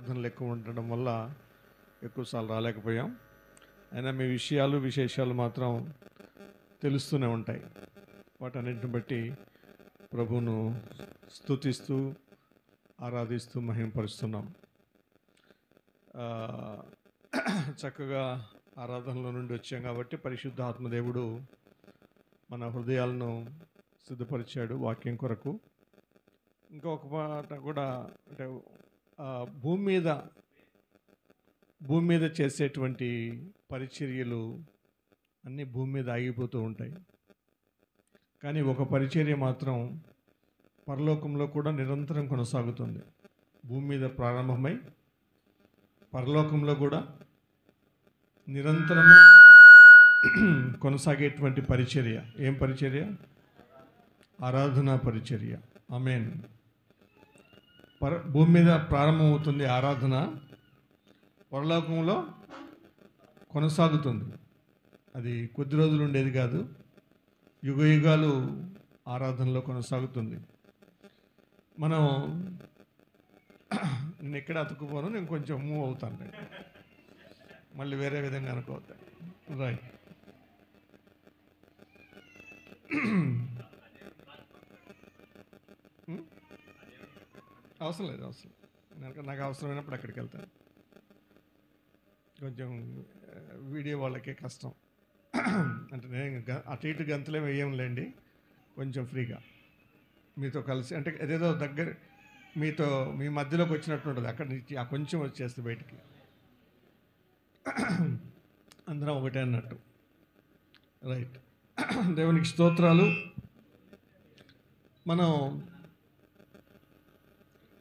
ప్రార్థనలు ఎక్కువ ఉండడం వల్ల ఎక్కువసార్లు రాలేకపోయాం. అయినా మీ విశేషాలు మాత్రం తెలుస్తూనే ఉంటాయి. వాటన్నిటిని బట్టి ప్రభువును స్తుతిస్తూ ఆరాధిస్తూ మహిమపరుస్తున్నాం. చక్కగా ఆరాధనలో నుండి వచ్చాం కాబట్టి పరిశుద్ధ ఆత్మదేవుడు మన హృదయాలను సిద్ధపరిచాడు వాక్యం కొరకు. ఇంకొక మాట కూడా, అంటే భూమి మీద చేసేటువంటి పరిచర్యలు అన్నీ భూమి మీద ఆగిపోతూ ఉంటాయి. కానీ ఒక పరిచర్య మాత్రం పరలోకంలో కూడా నిరంతరం కొనసాగుతుంది. భూమి మీద ప్రారంభమై పరలోకంలో కూడా నిరంతరము కొనసాగేటువంటి పరిచర్య. ఏం పరిచర్య? ఆరాధనా పరిచర్య. ఆమేన్. భూమి మీద ప్రారంభమవుతుంది ఆరాధన, పరలోకంలో కొనసాగుతుంది. అది కొద్ది రోజులు ఉండేది కాదు, యుగాలు ఆరాధనలో కొనసాగుతుంది. నేను ఎక్కడ అతుక్కుపోను, నేను కొంచెం మూవ్ అవుతాను, మళ్ళీ వేరే విధంగా అనుకోవద్దు. రైట్. అవసరం లేదు. నాకు అవసరమైనప్పుడు అక్కడికి వెళ్తాను. కొంచెం వీడియో వాళ్ళకే కష్టం, అంటే నేను అటు ఇటు గంతులే వేయంలేండి, కొంచెం ఫ్రీగా మీతో కలిసి, అంటే ఏదేదో దగ్గర మీ మధ్యలోకి వచ్చినట్టు ఉంటుంది. అక్కడి నుంచి ఆ కొంచెం వచ్చేస్తే బయటికి అందరం ఒకటే అన్నట్టు. రైట్. దేవునికి స్తోత్రాలు. మనం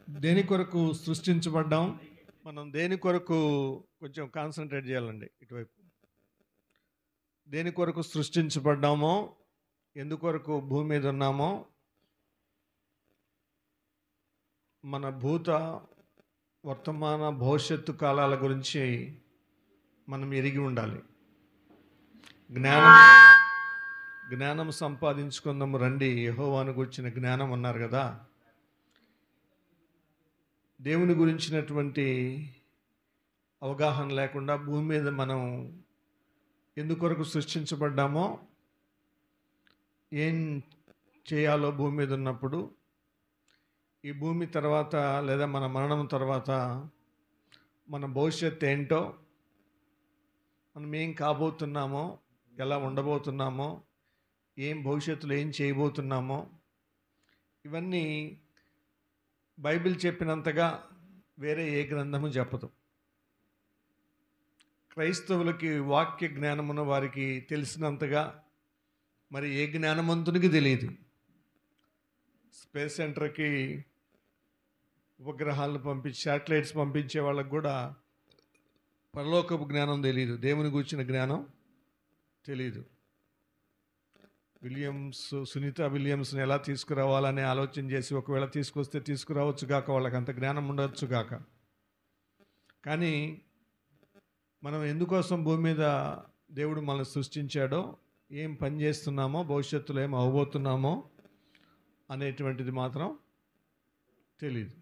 దేని కొరకు సృష్టించబడ్డాం, మనం దేని కొరకు కొంచెం కాన్సన్ట్రేట్ చేయాలండి. ఇటువైపు దేని కొరకు సృష్టించబడ్డామో, ఎందుకొరకు భూమి మీద ఉన్నామో, మన భూత వర్తమాన భవిష్యత్తు కాలాల గురించి మనం ఎరిగి ఉండాలి. జ్ఞానం సంపాదించుకుందాము రండి, యెహోవాను గురించిన జ్ఞానం అన్నారు కదా. దేవుని గురించినటువంటి అవగాహన లేకుండా భూమి మీద మనం ఎందుకొరకు సృష్టించబడ్డామో, ఏం చేయాలో భూమి మీద ఉన్నప్పుడు, ఈ భూమి తర్వాత లేదా మన మరణం తర్వాత మన భవిష్యత్తు ఏంటో, మనం ఏం కాబోతున్నామో, ఎలా ఉండబోతున్నామో, ఏం భవిష్యత్తులో ఏం చేయబోతున్నామో, ఇవన్నీ బైబిల్ చెప్పినంతగా వేరే ఏ గ్రంథము చెప్పదు. క్రైస్తవులకి వాక్య జ్ఞానమున వారికి తెలిసినంతగా మరి ఏ జ్ఞానవంతునికి తెలియదు. స్పేస్ సెంటర్కి ఉపగ్రహాలను పంపించి శాటిలైట్స్ పంపించే వాళ్ళకు కూడా పరలోకపు జ్ఞానం తెలియదు, దేవుని గురించిన జ్ఞానం తెలియదు. సునీత విలియమ్స్ని ఎలా తీసుకురావాలని ఆలోచన చేసి ఒకవేళ తీసుకొస్తే తీసుకురావచ్చు గాక, వాళ్ళకి అంత జ్ఞానం ఉండవచ్చు గాక. కానీ మనం ఎందుకోసం భూమి మీద దేవుడు మనల్ని సృష్టించాడో, ఏం పని చేస్తున్నామో, భవిష్యత్తులో ఏం అవ్వబోతున్నామో అనేటువంటిది మాత్రం తెలియదు.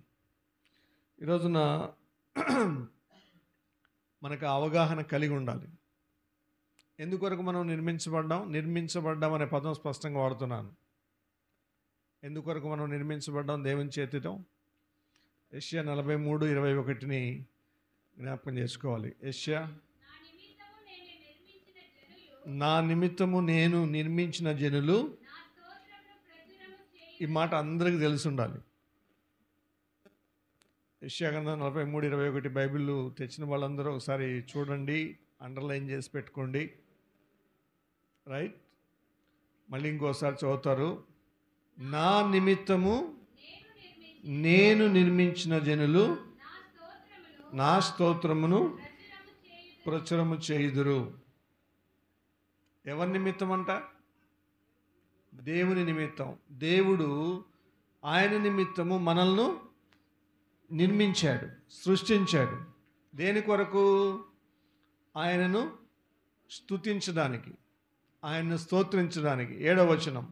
ఈరోజున మనకు అవగాహన కలిగి ఉండాలి. ఎందుకొరకు మనం నిర్మించబడ్డాం అనే పదం స్పష్టంగా వాడుతున్నాను. ఎందుకొరకు మనం నిర్మించబడ్డాం? దేవుని చేతితో. యెషయా 43:21 జ్ఞాపకం చేసుకోవాలి. యెషయా, నా నిమిత్తము నేను నిర్మించిన జనులు. ఈ మాట అందరికీ తెలిసి ఉండాలి. యెషయా గ్రంథం 43:21 బైబిల్ తెచ్చిన వాళ్ళందరూ ఒకసారి చూడండి, అండర్లైన్ చేసి పెట్టుకోండి. రైట్. మళ్ళీ ఇంకోసారి చదువుతారు. నా నిమిత్తము నేను నిర్మించిన జనులు నా స్తోత్రమును ప్రచురము చేయుదురు. ఎవరి నిమిత్తం అంట? దేవుని నిమిత్తం. దేవుడు ఆయన నిమిత్తము మనల్ని నిర్మించాడు, సృష్టించాడు. దేని కొరకు? ఆయనను స్తుతించడానికి, ఆయనను స్తోత్రించడానికి. 7వ వచనం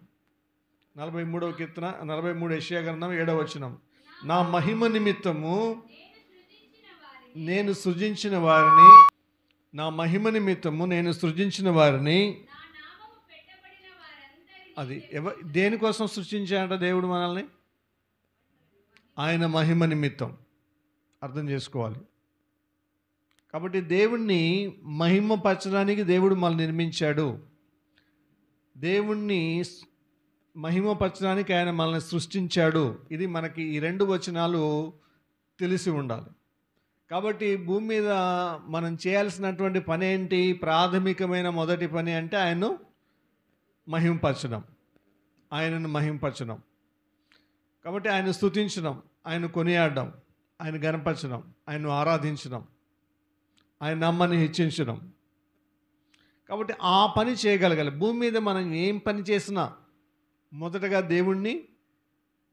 43వ కీర్తన 43 యెషయా గ్రంథం 7వ వచనం. నా మహిమ నిమిత్తము నేను సృజించిన వారిని, నా మహిమ నిమిత్తము నేను సృజించిన వారిని, అది దేనికోసం సృష్టించాడంట దేవుడు మనల్ని? ఆయన మహిమ నిమిత్తం. అర్థం చేసుకోవాలి. కాబట్టి దేవుణ్ణి మహిమపరచడానికి దేవుడు మనల్ని నిర్మించాడు. దేవుణ్ణి మహిమపరచడానికి ఆయన మనల్ని సృష్టించాడు. ఇది మనకి ఈ 2 వచనాలు తెలిసి ఉండాలి. కాబట్టి భూమి మీద మనం చేయాల్సినటువంటి పని ఏంటి? ప్రాథమికమైన మొదటి పని అంటే ఆయన్ను మహిమపరచడం, ఆయనను మహిమపరచడం. కాబట్టి ఆయన స్తుతించడం, ఆయన కొనియాడడం, ఆయన గణపరచడం, ఆయన్ను ఆరాధించడం, ఆయన నామాన్ని హెచ్చించడం. కాబట్టి ఆ పని చేయగలగాలి. భూమి మీద మనం ఏం పని చేసినా మొదటగా దేవుణ్ణి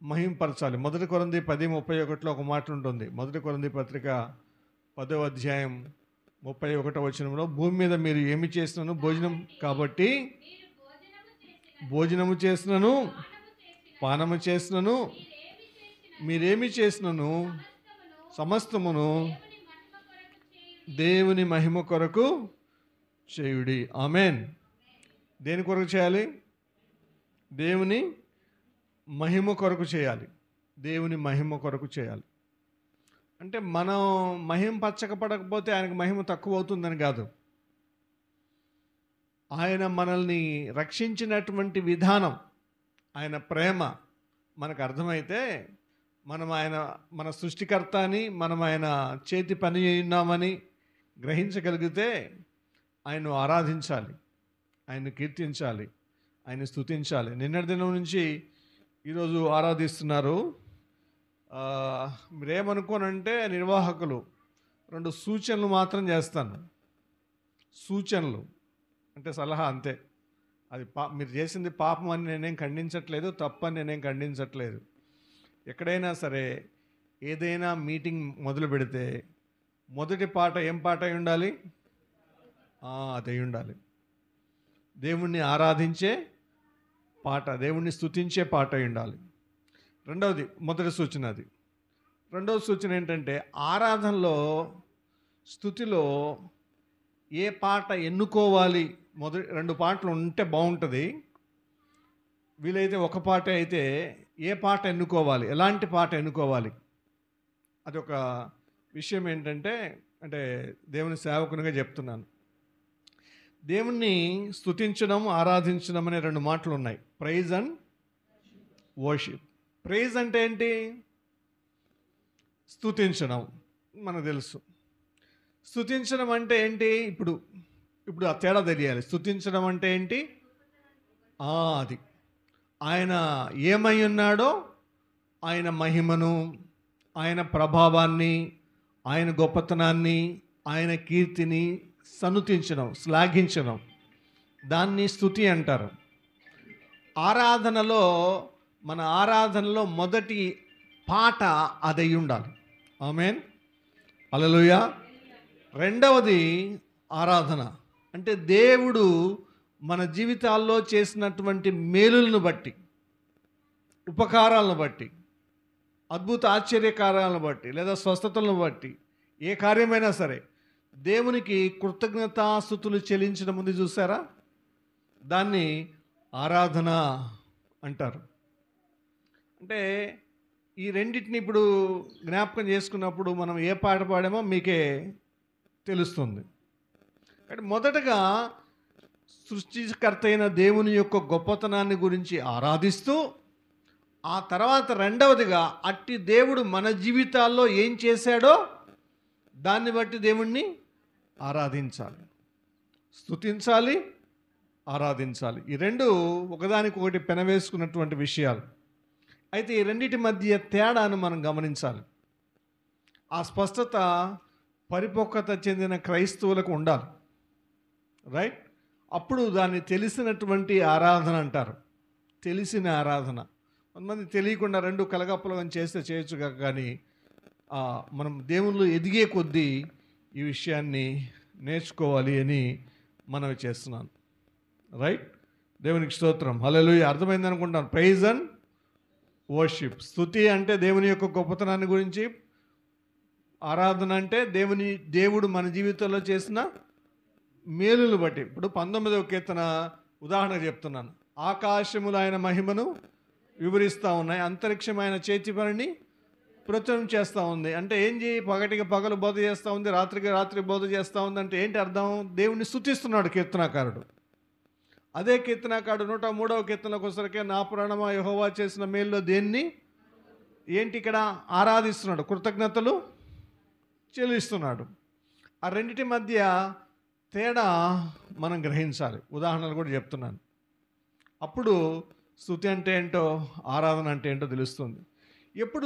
మహింపరచాలి. 1 కొరింథీ 10:31 ఒక మాట ఉంటుంది. 1 కొరింథీ పత్రిక 10వ అధ్యాయం 31వ వచనంలో, భూమి మీద మీరు ఏమి చేసినాను భోజనం కాబట్టి, భోజనము చేసినను పానము చేసినను మీరేమి చేసినను సమస్తమును దేవుని మహిమ కొరకు చేయుడి. ఆమేన్. దేని కొరకు చేయాలి? దేవుని మహిమ కొరకు చేయాలి. దేవుని మహిమ కొరకు చేయాలి. అంటే మనం మహిమ పచ్చకపడకపోతే ఆయనకు మహిమ తక్కువ అవుతుందని కాదు. ఆయన మనల్ని రక్షించినటువంటి విధానం, ఆయన ప్రేమ మనకు అర్థమైతే, మనం మన సృష్టికర్త అని, మనం ఆయన చేతి పని ఉన్నామని గ్రహించగలిగితే ఆయన్ను ఆరాధించాలి, ఆయన్ను కీర్తించాలి, ఆయన స్తుతించాలి. నిన్నటి దినం నుంచి ఈరోజు ఆరాధిస్తున్నారు. మీరేమనుకోనంటే నిర్వాహకులు 2 సూచనలు మాత్రం చేస్తాను. సూచనలు అంటే సలహా అంతే. అది మీరు చేసింది పాపం అని నేనేం ఖండించట్లేదు, తప్పని నేనేం ఖండించట్లేదు. ఎక్కడైనా సరే ఏదైనా మీటింగ్ మొదలు పెడితే మొదటి పాట ఏం పాట అయి ఉండాలి? అదే ఉండాలి. దేవుణ్ణి ఆరాధించే పాట, దేవుణ్ణి స్తుతించే పాట అయి ఉండాలి. రెండవది, మొదటి సూచన అది. రెండవ సూచన ఏంటంటే, ఆరాధనలో స్తుతిలో ఏ పాట ఎన్నుకోవాలి? మొదటి 2 పాటలు ఉంటే బాగుంటుంది. వీలైతే ఒక పాట అయితే ఏ పాట ఎన్నుకోవాలి, ఎలాంటి పాట ఎన్నుకోవాలి? అది ఒక విషయం ఏంటంటే, అంటే దేవుని సేవకునిగా చెప్తున్నాను. దేవుణ్ణి స్తుతించడం, ఆరాధించడం అనే 2 మాటలు ఉన్నాయి. Praise and worship. ప్రైజ్ అంటే ఏంటి? స్తుతించడం మనకు తెలుసు. స్తుతించడం అంటే ఏంటి? ఇప్పుడు ఆ తేడా తెలియాలి. స్తుతించడం అంటే ఏంటి? అది ఆయన ఏమై ఉన్నాడో ఆయన మహిమను, ఆయన ప్రభావాన్ని, ఆయన గొప్పతనాన్ని, ఆయన కీర్తిని సన్నుతించడం, శ్లాఘించడం, దాన్ని స్తుతి అంటారు. మన ఆరాధనలో మొదటి పాట అదై ఉండాలి. ఆమేన్, హల్లెలూయా. రెండవది ఆరాధన అంటే దేవుడు మన జీవితాల్లో చేసినటువంటి మేలులను బట్టి, ఉపకారాలను బట్టి, అద్భుత ఆశ్చర్యకార్యాలను బట్టి, లేదా స్వస్థతలను బట్టి, ఏ కార్యమైనా సరే దేవునికి కృతజ్ఞతాస్తుతులు చెల్లించడం ఉంది చూసారా? దాన్ని ఆరాధన అంటారు. అంటే ఈ రెండింటిని ఇప్పుడు జ్ఞాపకం చేసుకున్నప్పుడు మనం ఏ పాట పాడామో మీకే తెలుస్తుంది. అంటే మొదటగా సృష్టికర్త అయిన దేవుని యొక్క గొప్పతనాన్ని గురించి ఆరాధిస్తూ, ఆ తర్వాత రెండవదిగా అట్టి దేవుడు మన జీవితాల్లో ఏం చేశాడో దాన్ని బట్టి దేవుణ్ణి ఆరాధించాలి, స్తుతించాలి, ఆరాధించాలి. ఈ 2 ఒకదానికొకటి పెనవేసుకున్నటువంటి విషయాలు. అయితే ఈ రెండింటి మధ్య తేడాను మనం గమనించాలి. ఆ స్పష్టత పరిపక్వత చెందిన క్రైస్తవులకు ఉండాలి. రైట్? అప్పుడు దాన్ని తెలిసినటువంటి ఆరాధన అంటారు. తెలిసిన ఆరాధన. కొంతమంది తెలియకుండా 2 కలగప్పలం చేస్తే చేయొచ్చు, కానీ మనం దేవుళ్ళు ఎదిగే కొద్దీ ఈ విషయాన్ని నేర్చుకోవాలి అని మనవి చేస్తున్నాను. రైట్? దేవునికి స్తోత్రం, హల్లెలూయా. అర్థమైంది అనుకుంటాను. Praise and worship. స్తుతి అంటే దేవుని యొక్క గొప్పతనాన్ని గురించి, ఆరాధన అంటే దేవుడు మన జీవితంలో చేసిన మేలులు బట్టి. ఇప్పుడు 19వ కీర్తన ఉదాహరణ చెప్తున్నాను. ఆకాశములు ఆయన మహిమను వివరిస్తూ ఉన్నాయి, అంతరిక్షం ఆయన చేతి పనిని ప్రచురం చేస్తూ ఉంది. అంటే ఏం పగటికి పగలు బోధ చేస్తూ ఉంది, రాత్రికి రాత్రి బోధ చేస్తూ ఉంది. అంటే ఏంటి అర్థం? దేవుణ్ణి స్తుతిస్తున్నాడు కీర్తనాకారుడు. అదే కీర్తనాకారుడు 103వ కీర్తనకు వచ్చరికి నా ప్రాణమా యెహోవా చేసిన మేలులో దేన్ని ఏంటి ఇక్కడ ఆరాధిస్తున్నాడు, కృతజ్ఞతలు చెల్లిస్తున్నాడు. ఆ రెండిటి మధ్య తేడా మనం గ్రహించాలి. ఉదాహరణలు కూడా చెప్తున్నాను. అప్పుడు స్తుతి అంటే ఏంటో, ఆరాధన అంటే ఏంటో తెలుస్తుంది. ఎప్పుడు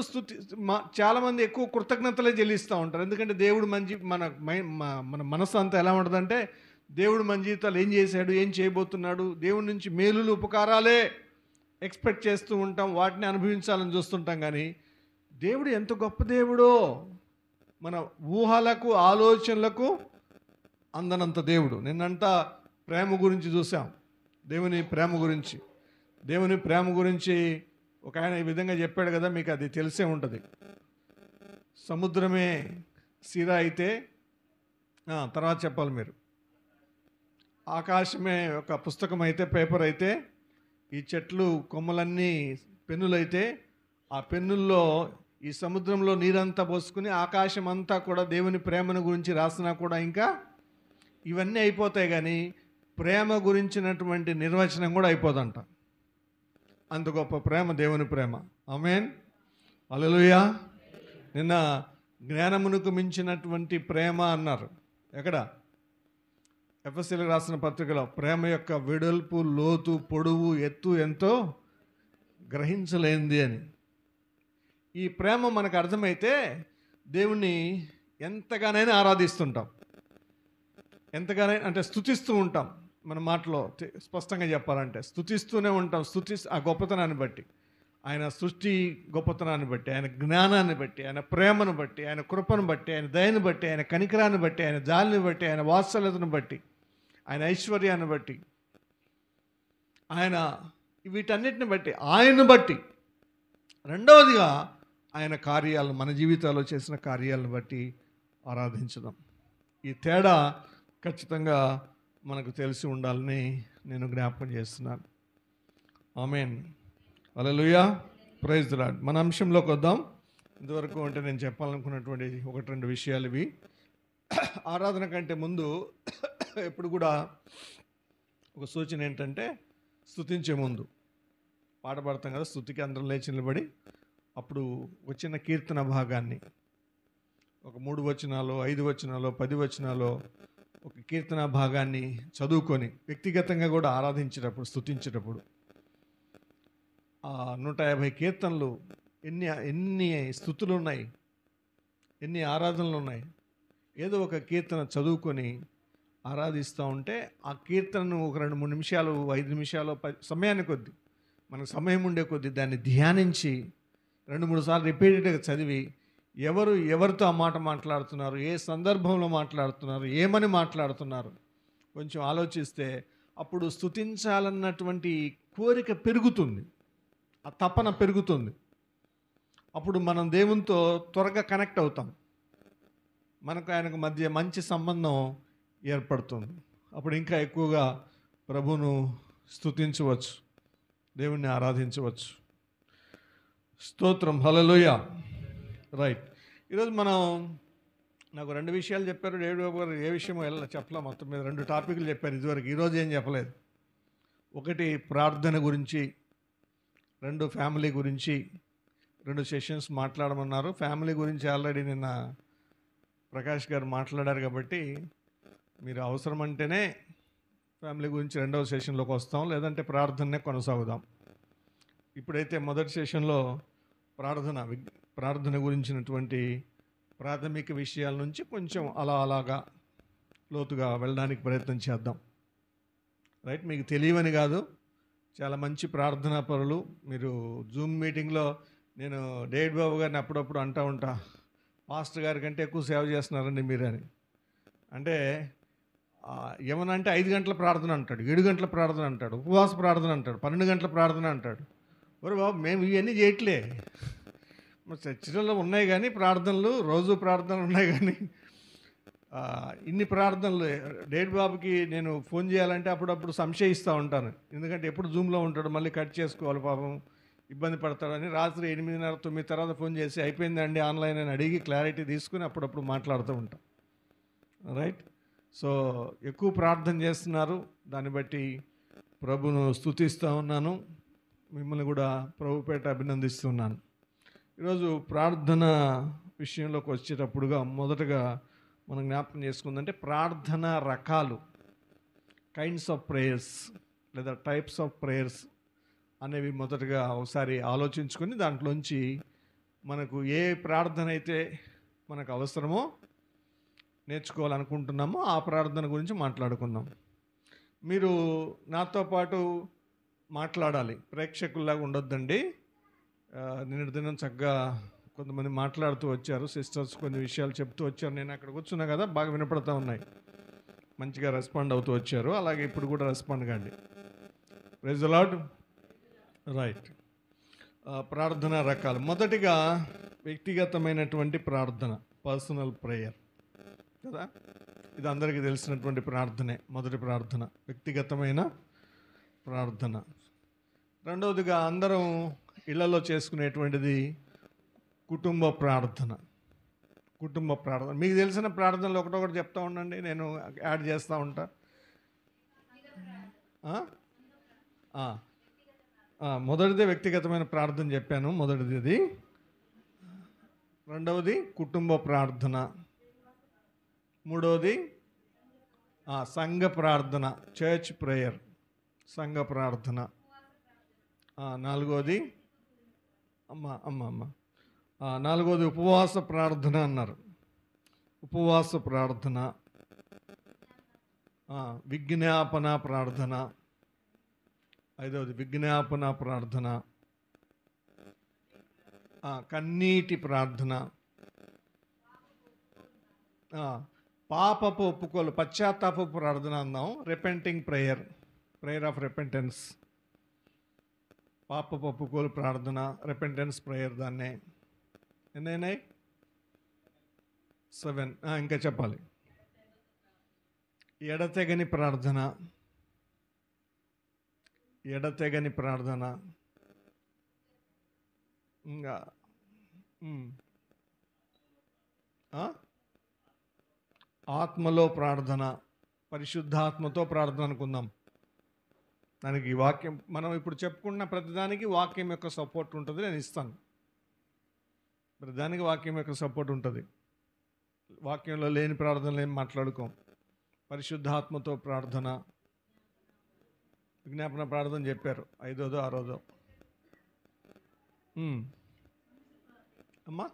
చాలామంది ఎక్కువ కృతజ్ఞతలే చెల్లిస్తూ ఉంటారు. ఎందుకంటే దేవుడు మన మనసు అంతా ఎలా ఉంటుందంటే, దేవుడు మన జీవితాలు ఏం చేశాడు, ఏం చేయబోతున్నాడు, దేవుడి నుంచి మేలులు ఉపకారాలే ఎక్స్పెక్ట్ చేస్తూ ఉంటాం, వాటిని అనుభవించాలని చూస్తుంటాం. కానీ దేవుడు ఎంత గొప్ప దేవుడో మన ఊహలకు ఆలోచనలకు అందనంత దేవుడు. నిన్నంతా ప్రేమ గురించి చూసాం, దేవుని ప్రేమ గురించి ఒక ఆయన ఈ విధంగా చెప్పాడు కదా, మీకు అది తెలిసే ఉంటుంది. సముద్రమే సిరా అయితే, తర్వాత చెప్పాలి మీరు, ఆకాశమే ఒక పుస్తకం అయితే, పేపర్ అయితే, ఈ చెట్లు కొమ్మలన్నీ పెన్నులైతే, ఆ పెన్నుల్లో ఈ సముద్రంలో నీరంతా పోసుకుని ఆకాశం అంతా కూడా దేవుని ప్రేమను గురించి రాసినా కూడా ఇంకా ఇవన్నీ అయిపోతాయి. కానీ ప్రేమ గురించినటువంటి నిర్వచనం కూడా అయిపోదంట. అంత గొప్ప ప్రేమ దేవుని ప్రేమ. ఆమేన్, హల్లెలూయా. నిన్న జ్ఞానమునకు మించినటువంటి ప్రేమ అన్నారు. ఎక్కడ? ఎఫెసీయులకు రాసిన పత్రికలో ప్రేమ యొక్క వెడల్పు, లోతు, పొడవు, ఎత్తు ఎంతో గ్రహించలేంది అని. ఈ ప్రేమ మనకు అర్థమైతే దేవుణ్ణి ఎంతగానైనా ఆరాధిస్తుంటాం, ఎంతగానైనా అంటే స్తుతిస్తూ ఉంటాం. మన మాటలో స్పష్టంగా చెప్పాలంటే స్తుతిస్తూనే ఉంటాం. ఆ గొప్పతనాన్ని బట్టి, ఆయన సృష్టి గొప్పతనాన్ని బట్టి, ఆయన జ్ఞానాన్ని బట్టి, ఆయన ప్రేమను బట్టి, ఆయన కృపను బట్టి, ఆయన దయను బట్టి, ఆయన కనికరాన్ని బట్టి, ఆయన జాలిని బట్టి, ఆయన వాత్సల్యతను బట్టి, ఆయన ఐశ్వర్యాన్ని బట్టి, ఆయన వీటన్నిటిని బట్టి, ఆయన్ని బట్టి, రెండవదిగా ఆయన కార్యాలను, మన జీవితాల్లో చేసిన కార్యాలను బట్టి ఆరాధించడం. ఈ తేడా ఖచ్చితంగా మనకు తెలిసి ఉండాలని నేను జ్ఞాపకం చేస్తున్నాను. ఆమేన్, హల్లెలూయా, ప్రైజ్ ది లార్డ్. మన అంశంలోకి వద్దాం. ఇంతవరకు అంటే నేను చెప్పాలనుకున్నటువంటి 1-2 విషయాలు ఇవి. ఆరాధన కంటే ముందు ఎప్పుడు కూడా ఒక సూచన ఏంటంటే, స్తుతించే ముందు పాట పాడతాం కదా, స్తుతికి అందరం లేచి నిలబడి అప్పుడు వచ్చిన కీర్తన భాగాన్ని ఒక 3 వచనాలు, 5 వచనాలు, 10 వచనాలు ఒక కీర్తన భాగాన్ని చదువుకొని వ్యక్తిగతంగా కూడా ఆరాధించేటప్పుడు, స్తుతించేటప్పుడు 150 కీర్తనలు, ఎన్ని స్తుతులు ఉన్నాయి, ఎన్ని ఆరాధనలు ఉన్నాయి. ఏదో ఒక కీర్తన చదువుకొని ఆరాధిస్తూ ఉంటే ఆ కీర్తనను ఒక 2-3 నిమిషాలు, 5 నిమిషాలు, సమయాన్ని కొద్ది, మనకు సమయం ఉండే కొద్ది దాన్ని ధ్యానించి 2-3 సార్లు రిపీటెడ్గా చదివి ఎవరితో ఆ మాట మాట్లాడుతున్నారు, ఏ సందర్భంలో మాట్లాడుతున్నారు, ఏమని మాట్లాడుతున్నారు కొంచెం ఆలోచిస్తే అప్పుడు స్తుతించాలన్నటువంటి కోరిక పెరుగుతుంది, ఆ తపన పెరుగుతుంది. అప్పుడు మనం దేవునితో త్వరగా కనెక్ట్ అవుతాం, మనకు ఆయనకు మధ్య మంచి సంబంధం ఏర్పడుతుంది. అప్పుడు ఇంకా ఎక్కువగా ప్రభువును స్తుతించవచ్చు, దేవుణ్ణి ఆరాధించవచ్చు. స్తోత్రం, హల్లెలూయా. రైట్, ఈరోజు నాకు 2 విషయాలు చెప్పారు డేవిడ్ బాబు గారు. ఏ విషయమో చెప్పలే, మొత్తం మీద 2 టాపిక్లు చెప్పారు ఇదివరకు. ఈరోజు ఏం చెప్పలేదు. ఒకటి ప్రార్థన గురించి, 2 ఫ్యామిలీ గురించి. 2 సెషన్స్ మాట్లాడమన్నారు. ఫ్యామిలీ గురించి ఆల్రెడీ నిన్న ప్రకాష్ గారు మాట్లాడారు కాబట్టి మీరు అవసరం అంటేనే ఫ్యామిలీ గురించి 2వ సెషన్లోకి వస్తాం, లేదంటే ప్రార్థననే కొనసాగుదాం. ఇప్పుడైతే మొదటి సెషన్లో ప్రార్థన గురించినటువంటి ప్రాథమిక విషయాల నుంచి కొంచెం అలాగా లోతుగా వెళ్ళడానికి ప్రయత్నం చేద్దాం. రైట్, మీకు తెలియవని కాదు, చాలా మంచి ప్రార్థనా పరులు మీరు. జూమ్ మీటింగ్లో నేను డేవిడ్ బాబు గారిని అప్పుడప్పుడు అంటూ ఉంటా, పాస్టర్ గారి కంటే ఎక్కువ సేవ చేస్తున్నారండి మీరని. అంటే ఏమనంటే 5 గంటల ప్రార్థన అంటాడు, 7 గంటల ప్రార్థన అంటాడు, ఉపవాస ప్రార్థన అంటాడు, 12 గంటల ప్రార్థన అంటాడు. ఒరే బాబు, మేము ఇవన్నీ చేయట్లే, మరి చర్చిలలో ఉన్నాయి కానీ ప్రార్థనలు, రోజు ప్రార్థనలు ఉన్నాయి కానీ ఇన్ని ప్రార్థనలు డేట్ బాబుకి నేను ఫోన్ చేయాలంటే అప్పుడప్పుడు సంశయిస్తూ ఉంటాను. ఎందుకంటే ఎప్పుడు జూమ్లో ఉంటాడు, మళ్ళీ కట్ చేసుకోవాలి పాపం, ఇబ్బంది పడతాడని. రాత్రి 8:30, 9 తర్వాత ఫోన్ చేసి అయిపోయిందండి ఆన్లైన్ అని అడిగి క్లారిటీ తీసుకుని అప్పుడప్పుడు మాట్లాడుతూ ఉంటాం. రైట్. సో ఎక్కువ ప్రార్థన చేస్తున్నారు, దాన్ని బట్టి ప్రభును స్తుతిస్తూ ఉన్నాను. మిమ్మల్ని కూడా ప్రభుపేట అభినందిస్తున్నాను. ఈరోజు ప్రార్థన విషయంలోకి వచ్చేటప్పుడుగా మొదటగా మనం జ్ఞాపకం చేసుకుందంటే ప్రార్థన రకాలు, కైండ్స్ ఆఫ్ ప్రేయర్స్ లేదా టైప్స్ ఆఫ్ ప్రేయర్స్ అనేవి మొదటగా ఒకసారి ఆలోచించుకొని దాంట్లోంచి మనకు ఏ ప్రార్థన అయితే మనకు అవసరమో నేర్చుకోవాలనుకుంటున్నామో ఆ ప్రార్థన గురించి మాట్లాడుకుందాం. మీరు నాతో పాటు మాట్లాడాలి, ప్రేక్షకుల్లాగా ఉండొద్దండి. నిన్నటి దినం చక్కగా కొంతమంది మాట్లాడుతూ వచ్చారు, సిస్టర్స్ కొన్ని విషయాలు చెప్తూ వచ్చారు. నేను అక్కడ కూర్చున్నా కదా, బాగా వినపడతా ఉన్నాయి, మంచిగా రెస్పాండ్ అవుతూ వచ్చారు. అలాగే ఇప్పుడు కూడా రెస్పాండ్ కాండి. Praise the lord. రైట్. ప్రార్థన రకాలు. మొదటిగా వ్యక్తిగతమైనటువంటి ప్రార్థన, పర్సనల్ ప్రేయర్ కదా, ఇది అందరికీ తెలిసినటువంటి ప్రార్థనే. మొదటి ప్రార్థన వ్యక్తిగతమైన ప్రార్థన. రెండవదిగా అందరం ఇళ్లలో చేసుకునేటువంటిది కుటుంబ ప్రార్థన. కుటుంబ ప్రార్థన మీకు తెలిసిన ప్రార్థనలు ఒకటొకటి చెప్తా ఉండండి, నేను యాడ్ చేస్తూ ఉంటా. మొదటిదే వ్యక్తిగతమైన ప్రార్థన చెప్పాను, మొదటిది ఇది. రెండవది కుటుంబ ప్రార్థన. మూడవది సంఘ ప్రార్థన, చర్చ్ ప్రేయర్, సంఘ ప్రార్థన. నాలుగవది నాలుగవది ఉపవాస ప్రార్థన అన్నారు, ఉపవాస ప్రార్థన. విజ్ఞాపన ప్రార్థన. ఐదవది విజ్ఞాపన ప్రార్థన. కన్నీటి ప్రార్థన. పాపపు ఒప్పుకోలు, పశ్చాత్తాప ప్రార్థన అందాం, repenting prayer, prayer of repentance. పాపపు ఒప్పుకోలు ప్రార్థన, రిపెంటెన్స్ ప్రేయర్. దాన్నే ఎన్నైనాయి? 7. ఇంకా చెప్పాలి. ఎడతెగని ప్రార్థన, ఎడతెగని ప్రార్థన. ఇంకా ఆత్మలో ప్రార్థన, పరిశుద్ధాత్మతో ప్రార్థన అనుకుందాం. దానికి వాక్యం, మనం ఇప్పుడు చెప్పుకున్న ప్రతిదానికి వాక్యం యొక్క సపోర్ట్ ఉంటుంది, నేను ఇస్తాను. ప్రతిదానికి వాక్యం యొక్క సపోర్ట్ ఉంటుంది. వాక్యంలో లేని ప్రార్థనలు ఏం మాట్లాడుకోం. పరిశుద్ధాత్మతో ప్రార్థన, విజ్ఞాపన ప్రార్థన చెప్పారు, 5వ 6వ. అమ్మా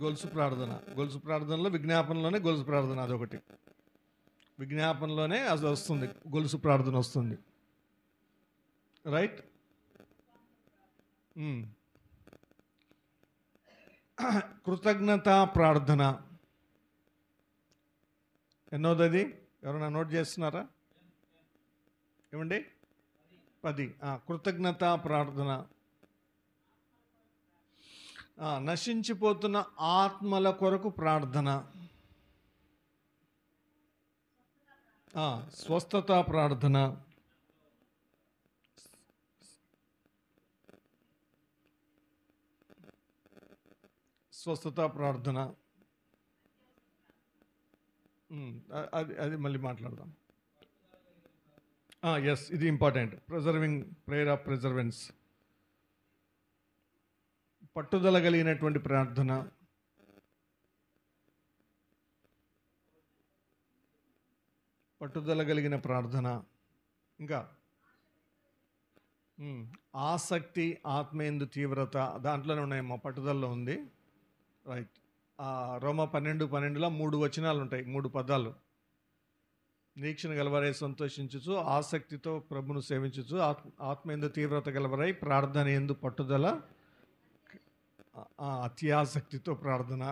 గొలుసు ప్రార్థన. గొలుసు ప్రార్థనలో విజ్ఞాపనలోనే గొలుసు ప్రార్థన అదొకటి. విజ్ఞాపనలోనే అది వస్తుంది, గొలుసు ప్రార్థన వస్తుంది. రైట్. కృతజ్ఞత ప్రార్థన ఎన్నోదది? ఎవరైనా నోట్ చేస్తున్నారా? ఏమండి? 10. కృతజ్ఞత ప్రార్థన. నశించిపోతున్న ఆత్మల కొరకు ప్రార్థన. స్వస్థత ప్రార్థన. స్వస్థత ప్రార్థన. అది మళ్ళీ మాట్లాడదాం. ఎస్, ఇది important. Preserving, prayer of perseverance, పట్టుదల కలిగినటువంటి ప్రార్థన. పట్టుదల కలిగిన ప్రార్థన. ఇంకా ఆసక్తి, ఆత్మయందు తీవ్రత, దాంట్లోనే ఉన్నాయమ్మా, పట్టుదలలో ఉంది. రైట్. రోమా 12:12లో 3 వచనాలు ఉంటాయి, 3 పదాలు. నిరీక్షణ గలవరై సంతోషించుచు, ఆసక్తితో ప్రభును సేవించుచు, ఆత్మయందు తీవ్రత గలవరై ప్రార్థన ఎందు పట్టుదల, అత్యాసక్తితో ప్రార్థన.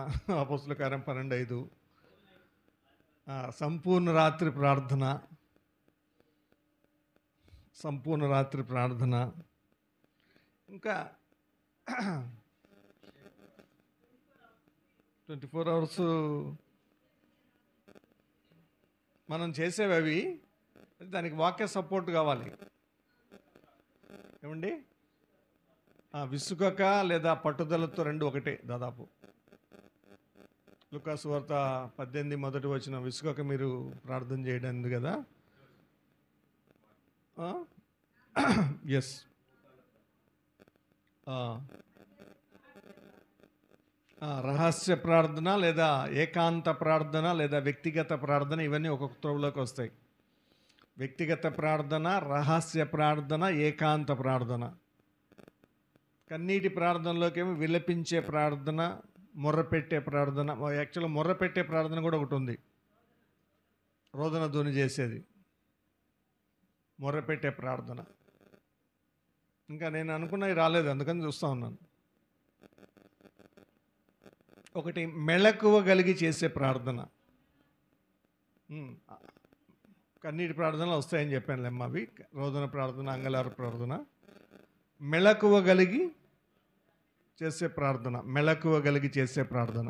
అపోస్తలుల కార్యం 12:5. సంపూర్ణ రాత్రి ప్రార్థన. సంపూర్ణ రాత్రి ప్రార్థన, ఇంకా 24 అవర్స్ మనం చేసేవి అవి, దానికి వాక్య సపోర్ట్ కావాలి. ఏమండి? విసుగక లేదా పట్టుదలతో రెండు ఒకటే దాదాపు. లూకా సువార్త 18 మొదటి వచనం, విసుగక మీరు ప్రార్థన చేయడం కదా. ఎస్, రహస్య ప్రార్థన లేదా ఏకాంత ప్రార్థన లేదా వ్యక్తిగత ప్రార్థన, ఇవన్నీ ఒక్కొక్క త్రోవలోకి వస్తాయి. వ్యక్తిగత ప్రార్థన, రహస్య ప్రార్థన, ఏకాంత ప్రార్థన. కన్నీటి ప్రార్థనలోకేమో విలపించే ప్రార్థన, మొర్రపెట్టే ప్రార్థన. యాక్చువల్గా మొర్రపెట్టే ప్రార్థన కూడా ఒకటి ఉంది, రోదన ధ్వని చేసేది, మొర్రపెట్టే ప్రార్థన. ఇంకా నేను అనుకున్నవి రాలేదు, అందుకని చూస్తూ ఉన్నాను. ఒకటి మెళకువ కలిగి చేసే ప్రార్థన. కన్నీటి ప్రార్థనలు వస్తాయని చెప్పాను లేమ్మ, అవి రోదన ప్రార్థన, అంగలార ప్రార్థన. మెళకువ కలిగి చేసే ప్రార్థన, మెళకువ కలిగి చేసే ప్రార్థన.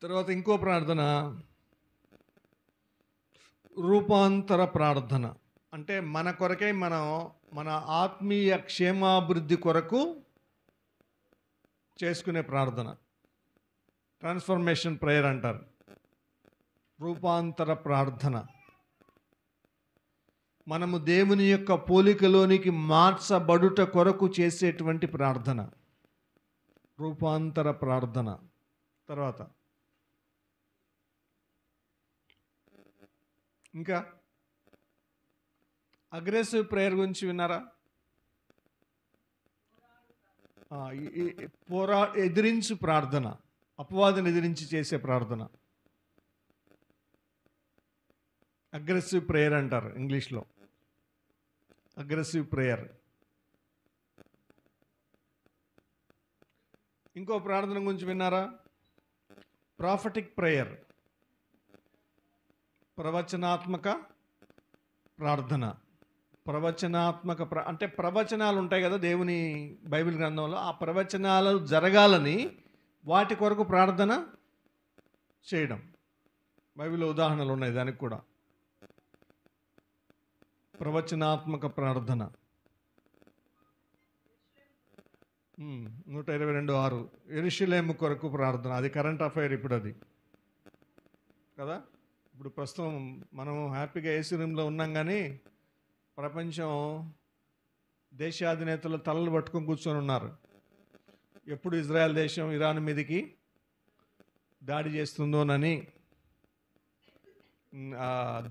తర్వాత ఇంకో ప్రార్థన రూపాంతర ప్రార్థన. అంటే మన కొరకే మనం మన ఆత్మీయ క్షేమాభివృద్ధి కొరకు చేసుకునే ప్రార్థన, ట్రాన్స్ఫర్మేషన్ ప్రేయర్ అంటారు. రూపాంతర ప్రార్థన, మనము దేవుని యొక్క పోలికలోనికి మార్చబడుట కొరకు చేసేటువంటి ప్రార్థన, రూపాంతర ప్రార్థన. తర్వాత ఇంకా అగ్రెసివ్ ప్రేయర్ గురించి విన్నారా? ఎదిరించు ప్రార్థన, అపవాదిని ఎదిరించి చేసే ప్రార్థన, అగ్రెసివ్ ప్రేయర్ అంటారు ఇంగ్లీష్లో. Aggressive prayer. ఇంకో ప్రార్థన గురించి విన్నారా? ప్రాఫెటిక్ ప్రేయర్, ప్రవచనాత్మక ప్రార్థన. ప్రవచనాత్మక అంటే ప్రవచనాలు ఉంటాయి కదా దేవుని బైబిల్ గ్రంథంలో, ఆ ప్రవచనాలు జరగాలని వాటి కొరకు ప్రార్థన చేయడం. బైబిల్లో ఉదాహరణలు ఉన్నాయి దానికి కూడా. ప్రవచనాత్మక ప్రార్థన. 122:6 యెరూషలేము కొరకు ప్రార్థన. అది కరెంట్ అఫైర్ ఇప్పుడు, అది కదా. ఇప్పుడు ప్రస్తుతం మనం హ్యాపీగా ఏసీ రూమ్లో ఉన్నాం, కానీ ప్రపంచం దేశాధినేతలు తలలు పట్టుకొని కూర్చొని ఉన్నారు. ఎప్పుడు ఇజ్రాయెల్ దేశం ఇరాన్ మీదకి దాడి చేస్తుందోనని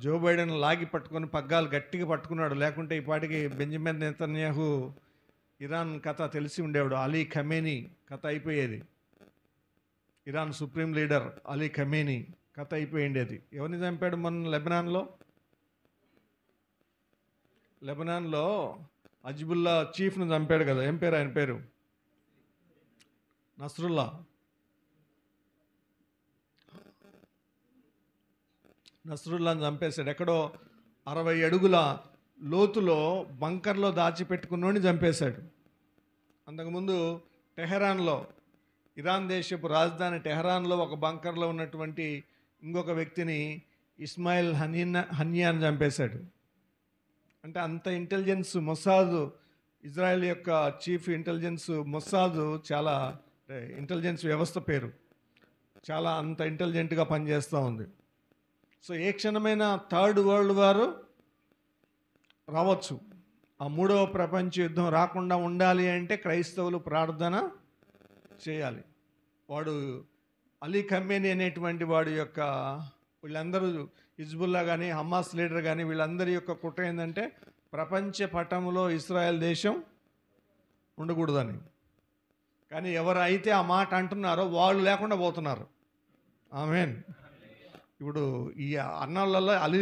జో బైడెన్ లాగి పట్టుకొని పగ్గాలు గట్టిగా పట్టుకున్నాడు. లేకుంటే ఈ పాటికి బెంజమిన్ నెతన్యాహు ఇరాన్ కథ తెలిసి ఉండేవాడు. అలీ ఖమేనీ కథ అయిపోయేది. Iran supreme leader Ali Khamenei కథ అయిపోయిండేది. ఎవరిని చంపాడు మన లెబనాన్లో హజ్బుల్లా చీఫ్ను చంపాడు కదా. ఏం పేరు ఆయన పేరు? నస్రుల్లాని చంపేశాడు. ఎక్కడో 60 అడుగుల లోతులో బంకర్లో దాచిపెట్టుకున్నోడిని చంపేశాడు. అంతకుముందు టెహరాన్లో, ఇరాన్ దేశపు రాజధాని టెహరాన్లో ఒక బంకర్లో ఉన్నటువంటి ఇంకొక వ్యక్తిని ఇస్మాయిల్ హనియాని చంపేశాడు. అంటే అంత ఇంటెలిజెన్స్ మొసాద్, ఇజ్రాయెల్ యొక్క చీఫ్ ఇంటెలిజెన్స్ మొసాద్, చాలా ఇంటెలిజెన్స్ వ్యవస్థ పేరు, చాలా అంత ఇంటెలిజెంట్గా పనిచేస్తూ ఉంది. సో ఏ క్షణమైన థర్డ్ వరల్డ్ వార్ రావచ్చు. ఆ 3వ ప్రపంచ యుద్ధం రాకుండా ఉండాలి అంటే క్రైస్తవులు ప్రార్థన చేయాలి. వాడు అలీ ఖమేనీ అనేటువంటి వాడి యొక్క వీళ్ళందరూ హిజ్బుల్లా కానీ హమాస్ లీడర్ కానీ వీళ్ళందరి యొక్క కుట్ర ఏంటంటే ప్రపంచ పటంలో ఇస్రాయెల్ దేశం ఉండకూడదని. కానీ ఎవరైతే ఆ మాట అంటున్నారో వాళ్ళు లేకుండా పోతున్నారు. ఆమేన్. ఇప్పుడు ఈ అన్నాళ్ళల్లో అలీ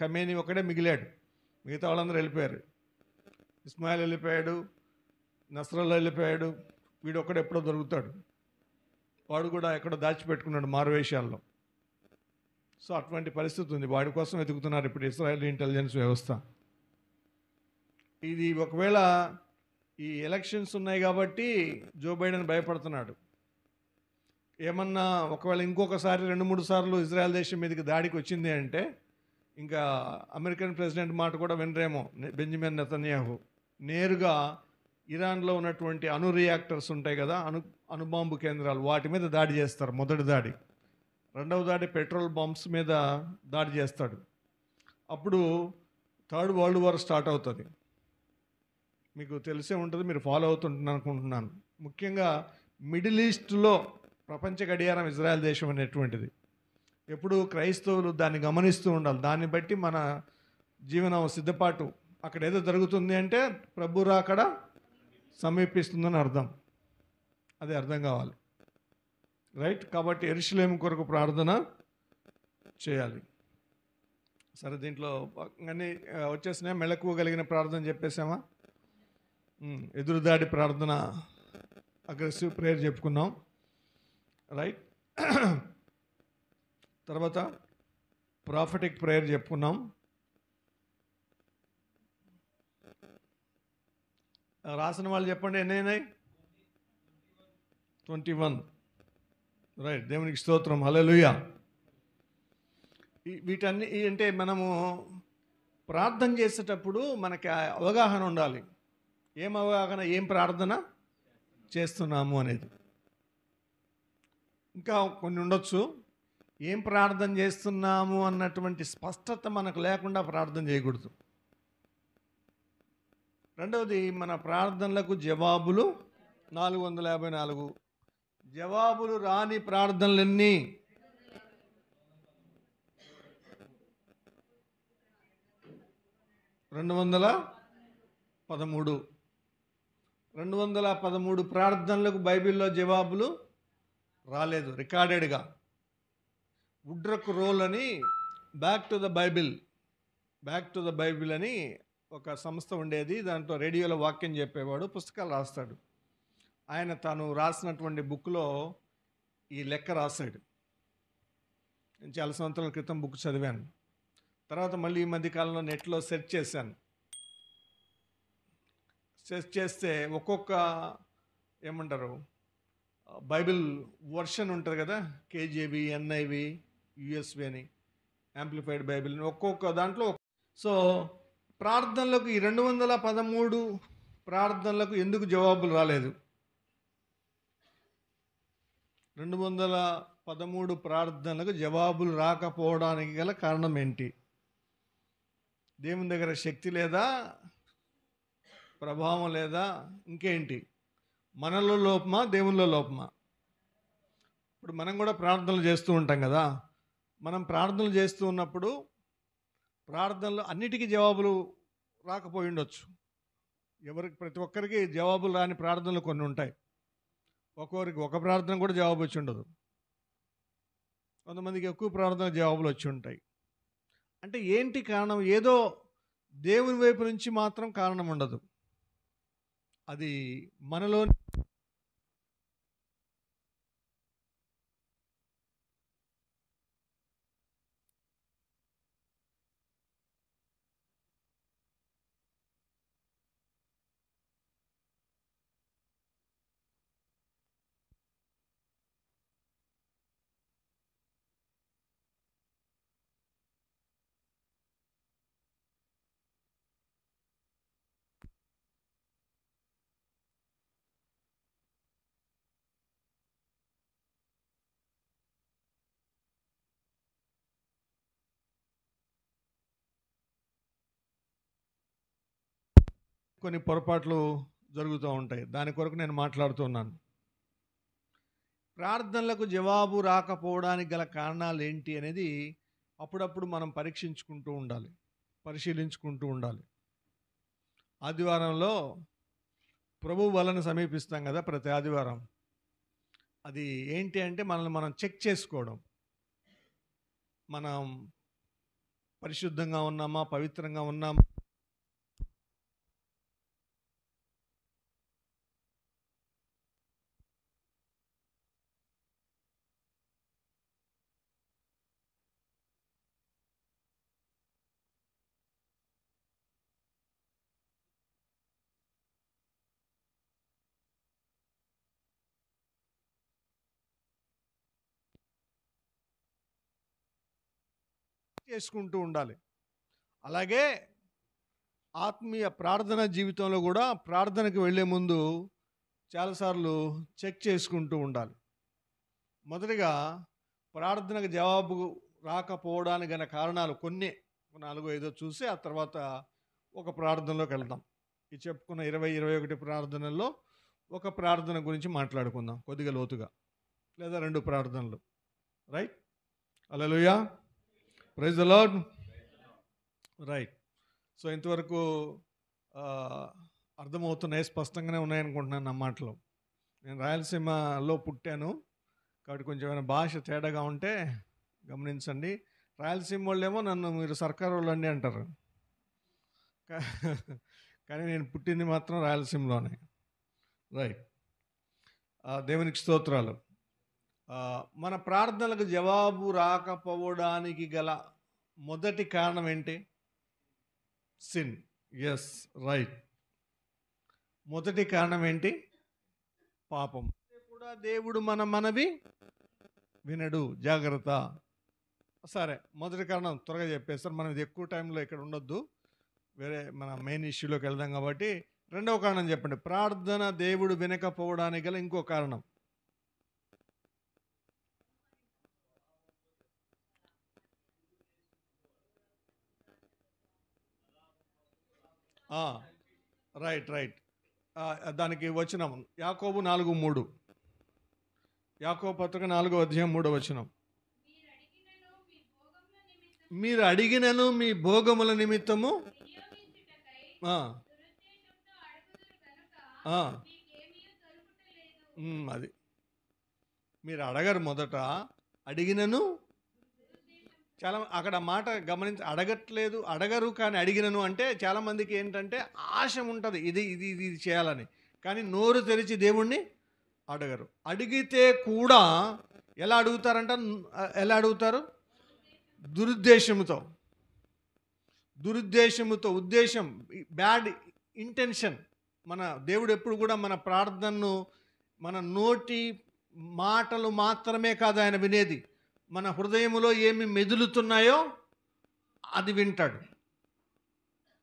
ఖమేనీ ఒకడే మిగిలాడు, మిగతా వాళ్ళందరూ వెళ్ళిపోయారు. ఇస్మాయిల్ వెళ్ళిపోయాడు, నస్రల్లా వెళ్ళిపోయాడు, వీడు ఒక్కడు ఎప్పుడో దొరుకుతాడు. వాడు కూడా ఎక్కడో దాచిపెట్టుకున్నాడు మారువేషాల్లో. సో అటువంటి పరిస్థితి ఉంది. వాడి కోసం వెతుకుతున్నారు ఇప్పుడు ఇజ్రాయెల్ ఇంటెలిజెన్స్ వ్యవస్థ. ఇది ఒకవేళ ఈ ఎలక్షన్స్ ఉన్నాయి కాబట్టి జో బైడెన్ భయపడుతున్నాడు. ఏమన్నా ఒకవేళ ఇంకొకసారి 2-3 సార్లు ఇజ్రాయెల్ దేశం మీదకి దాడికి వచ్చింది అంటే ఇంకా అమెరికన్ ప్రెసిడెంట్ మాట కూడా వినరేమో. బెంజమిన్ నెతన్యాహు నేరుగా ఇరాన్లో ఉన్నటువంటి అణు రియాక్టర్స్ ఉంటాయి కదా, అణుబాంబు కేంద్రాలు, వాటి మీద దాడి చేస్తారు. మొదటి దాడి. రెండవ దాడి పెట్రోల్ బంప్స్ మీద దాడి చేస్తాడు. అప్పుడు థర్డ్ వరల్డ్ వార్ స్టార్ట్ అవుతుంది. మీకు తెలిసే ఉంటుంది, మీరు ఫాలో అవుతుంటున్నాను అనుకుంటున్నాను. ముఖ్యంగా మిడిల్ ఈస్ట్లో ప్రపంచ గడియారం ఇజ్రాయెల్ దేశం అనేటువంటిది. ఎప్పుడు క్రైస్తవులు దాన్ని గమనిస్తూ ఉండాలి. దాన్ని బట్టి మన జీవనం సిద్ధపాటు. అక్కడ ఏదో జరుగుతుంది అంటే ప్రభు రాకడ సమీపిస్తుందని అర్థం. అది అర్థం కావాలి, రైట్? కాబట్టి యెరూషలేము కొరకు ప్రార్థన చేయాలి. సరే, దీంట్లో అన్నీ వచ్చేసినాయి. మెళకువ కలిగిన ప్రార్థన చెప్పేసామా? ఎదురుదాడి ప్రార్థన, అగ్రెసివ్ ప్రేయర్ చెప్పుకున్నాం, రైట్? తర్వాత ప్రాఫిటిక్ ప్రేయర్ చెప్పుకున్నాం. రాసిన వాళ్ళు చెప్పండి, ఎన్నైనాయి? 21. రైట్, దేవునికి స్తోత్రం, హల్లెలూయా. వీటన్ని అంటే మనము ప్రార్థన చేసేటప్పుడు మనకి అవగాహన ఉండాలి. ఏం అవగాహన? ఏం ప్రార్థన చేస్తున్నాము అనేది. ఇంకా కొన్ని ఉండొచ్చు. ఏం ప్రార్థన చేస్తున్నాము అన్నటువంటి స్పష్టత మనకు లేకుండా ప్రార్థన చేయకూడదు. రెండవది, మన ప్రార్థనలకు జవాబులు 454. జవాబులు రాని ప్రార్థనలన్నీ 213. 213 ప్రార్థనలకు బైబిల్లో జవాబులు రాలేదు రికార్డెడ్గా. వుడ్రక్ రోల్ అని బ్యాక్ టు ద బైబిల్ అని ఒక సంస్థ ఉండేది. దాంట్లో రేడియోలో వాక్యం చెప్పేవాడు, పుస్తకాలు రాస్తాడు. ఆయన తాను రాసినటువంటి బుక్లో ఈ లెక్క రాశాడు. నేను చాలా సంవత్సరాల క్రితం బుక్ చదివాను. తర్వాత మళ్ళీ ఈ మధ్యకాలంలో నెట్లో సెర్చ్ చేశాను. సెర్చ్ చేస్తే ఒక్కొక్క ఏమంటారు బైబిల్ వర్షన్ ఉంటుంది కదా, కేజేవి, ఎన్ఐవి, యుఎస్వి అని, యాంప్లిఫైడ్ బైబిల్ అని, ఒక్కొక్క దాంట్లో. సో ప్రార్థనలకు ఈ 213 ప్రార్థనలకు ఎందుకు జవాబులు రాలేదు? 213 ప్రార్థనలకు జవాబులు రాకపోవడానికి గల కారణం ఏంటి? దేవుని దగ్గర శక్తి లేదా, ప్రభావం లేదా, ఇంకేంటి? మనలో లోపమా, దేవునిలో లోపమా? ఇప్పుడు మనం కూడా ప్రార్థనలు చేస్తూ ఉంటాం కదా. మనం ప్రార్థనలు చేస్తూ ఉన్నప్పుడు ప్రార్థనలు అన్నిటికీ జవాబులు రాకపోయి ఉండొచ్చు. ప్రతి ఒక్కరికి జవాబులు రాని ప్రార్థనలు కొన్ని ఉంటాయి. ఒక్కొక్కరికి ఒక ప్రార్థన కూడా జవాబు వచ్చి ఉండదు. కొంతమందికి ఎక్కువ ప్రార్థన జవాబులు వచ్చి ఉంటాయి. అంటే ఏంటి కారణం? ఏదో దేవుని వైపు నుంచి మాత్రం కారణం ఉండదు. అది మనలో కొన్ని పొరపాట్లు జరుగుతూ ఉంటాయి. దాని కొరకు నేను మాట్లాడుతున్నాను. ప్రార్థనలకు జవాబు రాకపోవడానికి గల కారణాలు ఏంటి అనేది అప్పుడప్పుడు మనం పరీక్షించుకుంటూ ఉండాలి, పరిశీలించుకుంటూ ఉండాలి. ఆదివారంలో ప్రభు వలన సమీపిస్తాం కదా, ప్రతి ఆదివారం. అది ఏంటి అంటే మనల్ని మనం చెక్ చేసుకోవడం. మనం పరిశుద్ధంగా ఉన్నామా, పవిత్రంగా ఉన్నామా, చేసుకుంటూ ఉండాలి. అలాగే ఆత్మీయ ప్రార్థన జీవితంలో కూడా ప్రార్థనకు వెళ్ళే ముందు చాలాసార్లు చెక్ చేసుకుంటూ ఉండాలి. మొదటిగా ప్రార్థనకు జవాబు రాకపోవడానికి గల కారణాలు కొన్ని 4-5 చూసి ఆ తర్వాత ఒక ప్రార్థనలోకి వెళ్దాం. ఈ చెప్పుకున్న 20-21 ప్రార్థనల్లో ఒక ప్రార్థన గురించి మాట్లాడుకుందాం కొద్దిగా లోతుగా, లేదా 2 ప్రార్థనలు. Right? Hallelujah, praise the lord. Right. So ఇంతవరకు అర్థమవుతున్నాయి, స్పష్టంగానే ఉన్నాయనుకుంటున్నాను నా మాటలు. నేను రాయలసీమలో పుట్టాను కాబట్టి కొంచెం ఏమైనా భాష తేడాగా ఉంటే గమనించండి. రాయలసీమ వాళ్ళేమో నన్ను మీరు సర్కారు వాళ్ళు అండి అంటారు, కానీ నేను పుట్టింది మాత్రం రాయలసీమలోనే. రైట్. దేవునికి స్తోత్రాలు. మన ప్రార్థనలకు జవాబు రాకపోవడానికి గల మొదటి కారణం ఏంటి? సిన్. Yes, right. మొదటి కారణం ఏంటి? పాపం. కూడా దేవుడు మన మనవి వినడు, జాగ్రత్త. సరే, మొదటి కారణం త్వరగా చెప్పేస్తారు, మనం ఇది ఎక్కువ టైంలో ఇక్కడ ఉండొద్దు, వేరే మన మెయిన్ ఇష్యూలోకి వెళ్దాం కాబట్టి. రెండవ కారణం చెప్పండి. ప్రార్థన దేవుడు వినకపోవడానికి గల ఇంకో కారణం. రైట్. దానికి వచనం యాకోబు 4:3. యాకోబు పత్రిక 4:3. మీరు అడిగినను మీ భోగముల నిమిత్తము అది మీరు అడగరు. మొదట అడిగినను, చాలా అక్కడ మాట గమనించి, అడగట్లేదు, అడగరు కానీ అడిగినను అంటే చాలామందికి ఏంటంటే ఆశ ఉంటుంది, ఇది ఇది ఇది ఇది చేయాలని, కానీ నోరు తెరిచి దేవుణ్ణి అడగరు. అడిగితే కూడా ఎలా అడుగుతారు? దురుద్దేశంతో, ఉద్దేశం, బ్యాడ్ ఇంటెన్షన్. మన దేవుడు ఎప్పుడు కూడా మన ప్రార్థనను మన నోటి మాటలు మాత్రమే కాదు ఆయన వినేది, మన హృదయంలో ఏమి మెదులుతున్నాయో అది వింటాడు.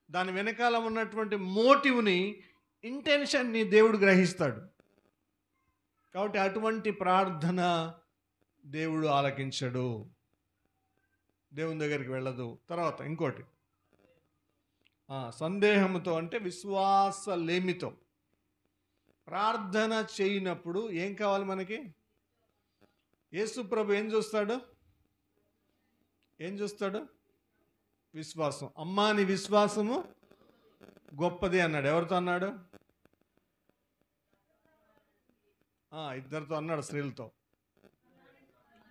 దాని వెనకాల ఉన్నటువంటి మోటివ్ని, ఇంటెన్షన్ని దేవుడు గ్రహిస్తాడు. కాబట్టి అటువంటి ప్రార్థన దేవుడు ఆలకించడు, దేవుని దగ్గరికి వెళ్ళదు. తర్వాత ఇంకోటి, సందేహంతో అంటే విశ్వాసలేమితో ప్రార్థన చేయనప్పుడు ఏం కావాలి మనకి? యేసు ప్రభు ఏం చూస్తాడు? విశ్వాసం. అమ్మా నీ విశ్వాసము గొప్పది అన్నాడు. ఎవరితో అన్నాడు? ఇద్దరితో అన్నాడు, స్త్రీలతో.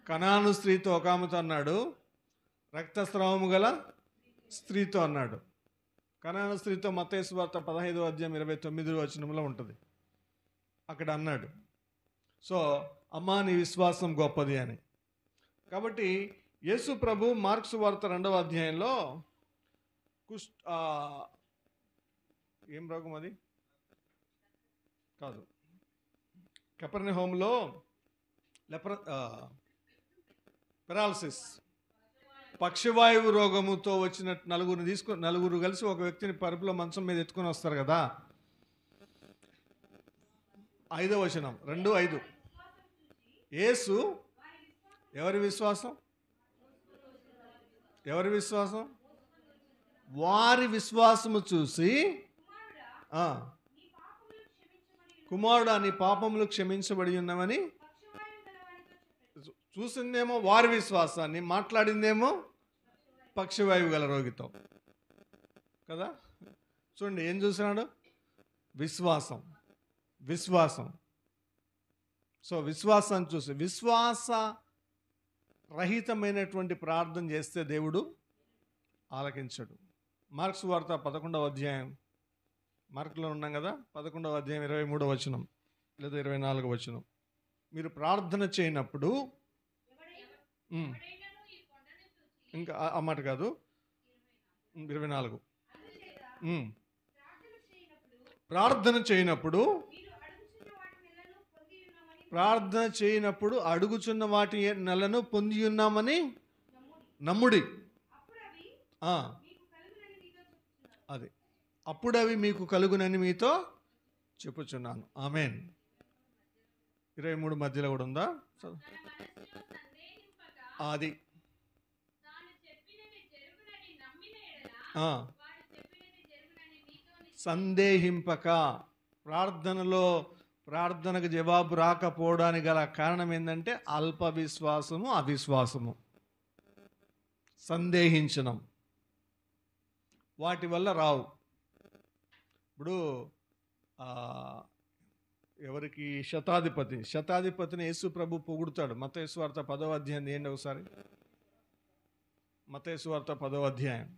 కనాను స్త్రీతో ఒక ఆమెతో అన్నాడు, రక్తస్రావము గల స్త్రీతో అన్నాడు. కనాను స్త్రీతో మత్తయి సువార్త 15:29 ఉంటుంది, అక్కడ అన్నాడు. సో అమ్మా నీ విశ్వాసం గొప్పది అని. కాబట్టి యేసు ప్రభు మార్కు సువార్త 2వ అధ్యాయంలో ఏం రోగం అది కాదు, కపెర్నహూములో పెరాలసిస్, పక్షవాయువు రోగముతో వచ్చిన నలుగురు కలిసి ఒక వ్యక్తిని పరుపులో మంచం మీద ఎత్తుకొని వస్తారు కదా. 5వ వచనం 2:5. యేసు ఎవరి విశ్వాసం? వారి విశ్వాసము చూసి, కుమారుడా నీ పాపములు క్షమించబడి ఉన్నామని. చూసిందేమో వారి విశ్వాసాన్ని, మాట్లాడిందేమో పక్షవాయువు గల రోగితో కదా. చూడండి ఏం చూసినాడు? విశ్వాసం. సో విశ్వాసాన్ని చూసి, విశ్వాస రహితమైనటువంటి ప్రార్థన చేస్తే దేవుడు ఆలకించడు. మార్కు సువార్త 11వ అధ్యాయం, మార్కులో ఉన్నాం కదా, 11వ అధ్యాయం 23వ వచనం లేదా 24వ వచనం. మీరు ప్రార్థన చేయనప్పుడు, ఇంకా ఆ మాట కాదు, 24. ప్రార్థన చేయనప్పుడు అడుగుచున్న వాటి నెలను పొంది ఉన్నామని నమ్ముడి. అది అప్పుడు అవి మీకు కలుగునని మీతో చెప్పుచున్నాను. ఆమేన్. 23 మధ్యలో కూడా ఉందా? అది సందేహింపక. ప్రార్థనకు జవాబు రాకపోవడానికి గల కారణం ఏంటంటే అల్ప విశ్వాసము, అవిశ్వాసము, సందేహించడం. వాటి వల్ల రావు. ఇప్పుడు ఎవరికి శతాధిపతిని యేసు ప్రభు పొగుడుతాడు. మత్తయి సువార్త 10వ అధ్యాయం ఏంటి ఒకసారి? మత్తయి సువార్త 10వ అధ్యాయం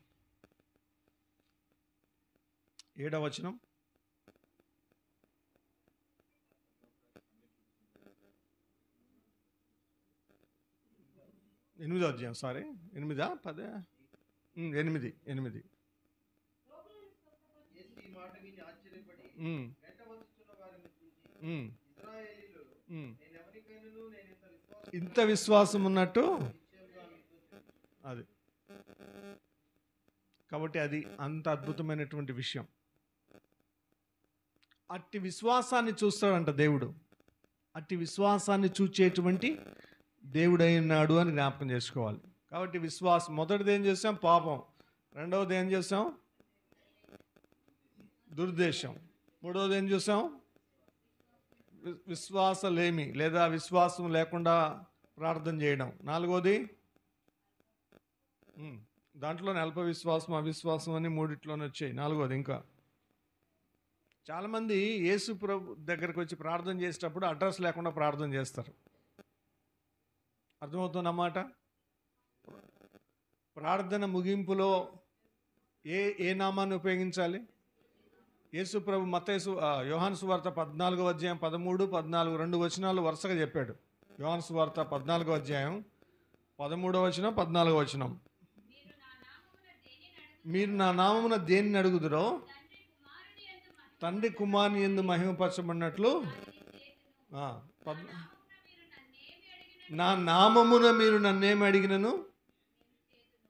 7వ వచనం. 8వ అధ్యాయం, సారీ 8 ఇంత విశ్వాసం ఉన్నట్టు అది. కాబట్టి అది అంత అద్భుతమైనటువంటి విషయం. అట్టి విశ్వాసాన్ని చూస్తాడంట దేవుడు. అట్టి విశ్వాసాన్ని చూచేటువంటి దేవుడై ఉన్నాడు అని జ్ఞాపకం చేసుకోవాలి. కాబట్టి విశ్వాసం, మొదటిది ఏం చేసాం? పాపం. రెండవది ఏం చేసాం? దుర్దేశం. మూడవది ఏం చూసాం? విశ్వాసలేమి లేదా విశ్వాసం లేకుండా ప్రార్థన చేయడం. నాలుగోది దాంట్లోనే అల్ప విశ్వాసం, అవిశ్వాసం అని మూడిట్లోనే వచ్చాయి. నాలుగోది ఇంకా చాలామంది యేసు ప్రభు దగ్గరికి వచ్చి ప్రార్థన చేసేటప్పుడు అడ్రస్ లేకుండా ప్రార్థన చేస్తారు. అర్థమవుతున్నమాట? ప్రార్థన ముగింపులో ఏ నామాన్ని ఉపయోగించాలి? యేసు ప్రభు యోహాను సువార్త 14వ అధ్యాయం 13, 14, 2 వచనాలు వరుసగా చెప్పాడు. యోహాను సువార్త 14వ అధ్యాయం 13వ వచనం, 14వ వచనం. మీరు నా నామమున దేనిని అడుగుదురో తండ్రి కుమారుని యందు మహిమపరచబడినట్లు నా నామమున మీరు నన్నేమి అడిగినను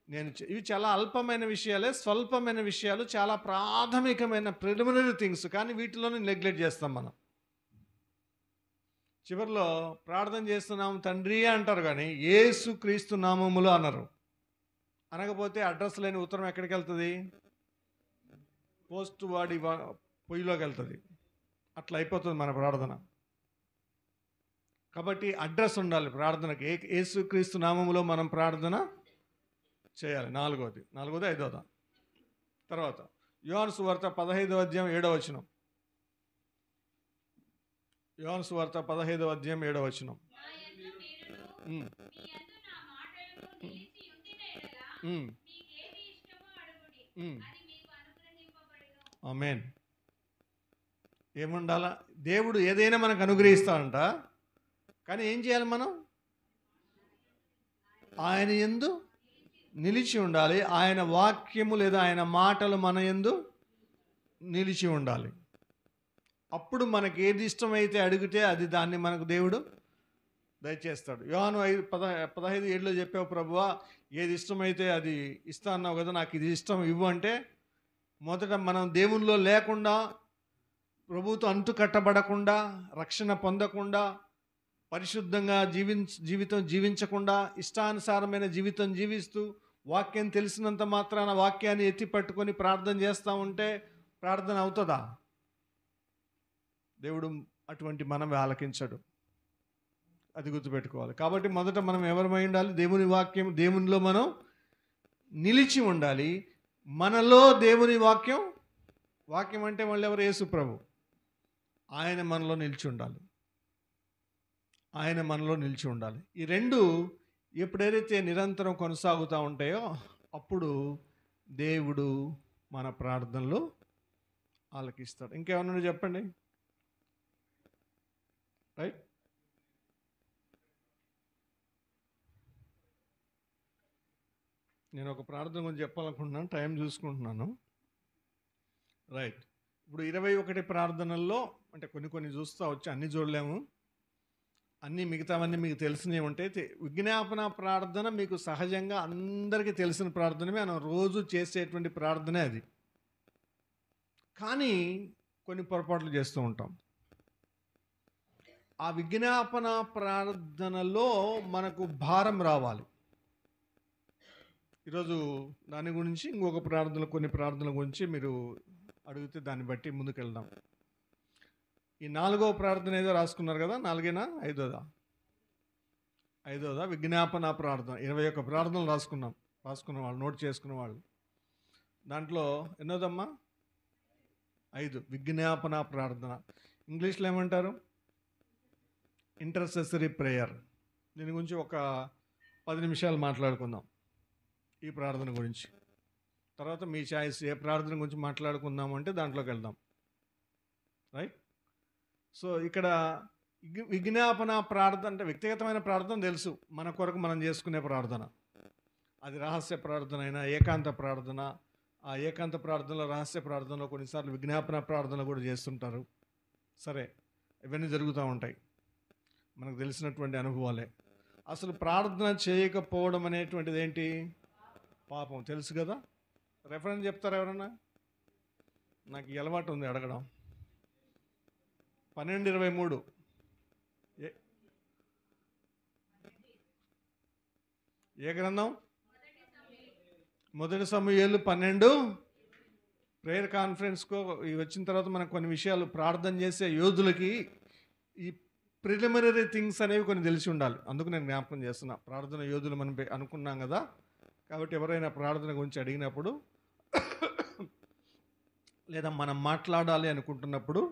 నేను. ఇవి చాలా అల్పమైన విషయాలే, స్వల్పమైన విషయాలు, చాలా ప్రాథమికమైన ప్రిలిమినరీ థింగ్స్. కానీ వీటిలోనే నెగ్లెక్ట్ చేస్తాం మనం. చివరిలో ప్రార్థన చేస్తున్నాము తండ్రి అంటారు, కానీ యేసు క్రీస్తు నామములో అన్నారు. అనకపోతే అడ్రస్ లేని ఉత్తరం ఎక్కడికి వెళ్తుంది? పోస్ట్ వాడి పొయ్యిలోకి వెళ్తుంది. అట్లా అయిపోతుంది మన ప్రార్థన. కాబట్టి అడ్రస్ ఉండాలి ప్రార్థనకి. యేసు క్రీస్తు నామములో మనం ప్రార్థన చేయాలి. నాలుగోది 5వ. తర్వాత యోహాను సువార్త 15వ అధ్యాయం 7వ వచనం. యోహాను సువార్త 15వ అధ్యాయం 7వ వచనం. ఆమేన్. ఏముండాలా? దేవుడు ఏదైనా మనకు అనుగ్రహిస్తాడంట. కానీ ఏం చేయాలి మనం? ఆయన యందు నిలిచి ఉండాలి. ఆయన వాక్యము లేదా ఆయన మాటలు మన యందు నిలిచి ఉండాలి. అప్పుడు మనకి ఏది ఇష్టమైతే అడిగితే అది దాన్ని మనకు దేవుడు దయచేస్తాడు. యోహాను 15:7 చెప్పావు ప్రభువా, ఏది ఇష్టమైతే అది ఇస్తా అన్నావు కదా, నాకు ఇది ఇష్టం ఇవ్వు అంటే, మొదట మనం దేవునిలో లేకుండా, ప్రభువుతో అంటు కట్టబడకుండా, రక్షణ పొందకుండా, పరిశుద్ధంగా జీవితం జీవించకుండా, ఇష్టానుసారమైన జీవితం జీవిస్తూ, వాక్యం తెలిసినంత మాత్రాన వాక్యాన్ని ఎత్తి పట్టుకొని ప్రార్థన చేస్తూ ఉంటే ప్రార్థన అవుతుందా? దేవుడు అటువంటి మనం ఆలకించడు. అది గుర్తుపెట్టుకోవాలి. కాబట్టి మొదట మనం ఎవరమై ఉండాలి? దేవుని వాక్యం, దేవునిలో మనం నిలిచి ఉండాలి. మనలో దేవుని వాక్యం అంటే మళ్ళీ ఎవరు? యేసు ప్రభు. ఆయన మనలో నిలిచి ఉండాలి. ఆయన మనలో నిలిచి ఉండాలి. ఈ రెండు ఎప్పుడైతే నిరంతరం కొనసాగుతూ ఉంటాయో అప్పుడు దేవుడు మన ప్రార్థనలో ఆలకిస్తాడు. ఇంకేమన్నా చెప్పండి. రైట్. నేను ఒక ప్రార్థన గురించి చెప్పాలనుకుంటున్నాను, టైం చూసుకుంటున్నాను. రైట్. ఇప్పుడు 21 ప్రార్థనల్లో అంటే కొన్ని చూస్తూ వచ్చి అన్ని చూడలేము. అన్నీ మిగతావన్నీ మీకు తెలిసినవి ఉంటాయి. విజ్ఞాపన ప్రార్థన మీకు సహజంగా అందరికీ తెలిసిన ప్రార్థనే, మనం రోజు చేసేటువంటి ప్రార్థనే అది. కానీ కొన్ని పొరపాట్లు చేస్తూ ఉంటాం. ఆ విజ్ఞాపన ప్రార్థనలో మనకు భారం రావాలి. ఈరోజు దాని గురించి ఇంకొక కొన్ని ప్రార్థనల గురించి మీరు అడిగితే దాన్ని బట్టి ముందుకెళ్దాం. ఈ 4వ ప్రార్థన ఏదో రాసుకున్నారు కదా, 4ఏనా 5దా? 5దా విజ్ఞాపన ప్రార్థన. 21 ప్రార్థనలు రాసుకున్న వాళ్ళు, నోట్ చేసుకున్న వాళ్ళు. దాంట్లో ఎన్నోదమ్మా? 5 విజ్ఞాపన ప్రార్థన. ఇంగ్లీష్లో ఏమంటారు? Intercessory prayer. దీని గురించి ఒక 10 నిమిషాలు మాట్లాడుకుందాం, ఈ ప్రార్థన గురించి. తర్వాత మీ చాయిస్, ఏ ప్రార్థన గురించి మాట్లాడుకుందాం అంటే దాంట్లోకి వెళ్దాం. రైట్. సో ఇక్కడ విజ్ఞాపన ప్రార్థన అంటే వ్యక్తిగతమైన ప్రార్థన తెలుసు, మన కొరకు మనం చేసుకునే ప్రార్థన. అది రహస్య ప్రార్థన అయినా, ఏకాంత ప్రార్థన. ఆ ఏకాంత ప్రార్థనలో, రహస్య ప్రార్థనలో కొన్నిసార్లు విజ్ఞాపన ప్రార్థన కూడా చేస్తుంటారు. సరే, ఇవన్నీ జరుగుతూ ఉంటాయి, మనకు తెలిసినటువంటి అనుభవాలే. అసలు ప్రార్థన చేయకపోవడం అనేటువంటిది ఏంటి? పాపం. తెలుసు కదా. రెఫరెన్స్ చెప్తారా ఎవరన్నా? నాకు ఈ అలవాటు ఉంది అడగడం. 12:23 ఏ గ్రంథం? మొదటి సమూయేలు 12. ప్రేయర్ కాన్ఫరెన్స్కు వచ్చిన తర్వాత మనకు కొన్ని విషయాలు, ప్రార్థన చేసే యోధులకి ఈ ప్రిలిమినరీ థింగ్స్ అనేవి కొన్ని తెలిసి ఉండాలి. అందుకు నేను జ్ఞాపకం చేస్తున్నా. ప్రార్థన యోధులు మనం అనుకున్నాం కదా, కాబట్టి ఎవరైనా ప్రార్థన గురించి అడిగినప్పుడు లేదా మనం మాట్లాడాలి అనుకుంటున్నప్పుడు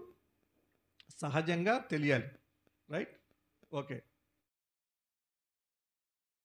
సహజంగా తెలియాలి. రైట్. ఓకే.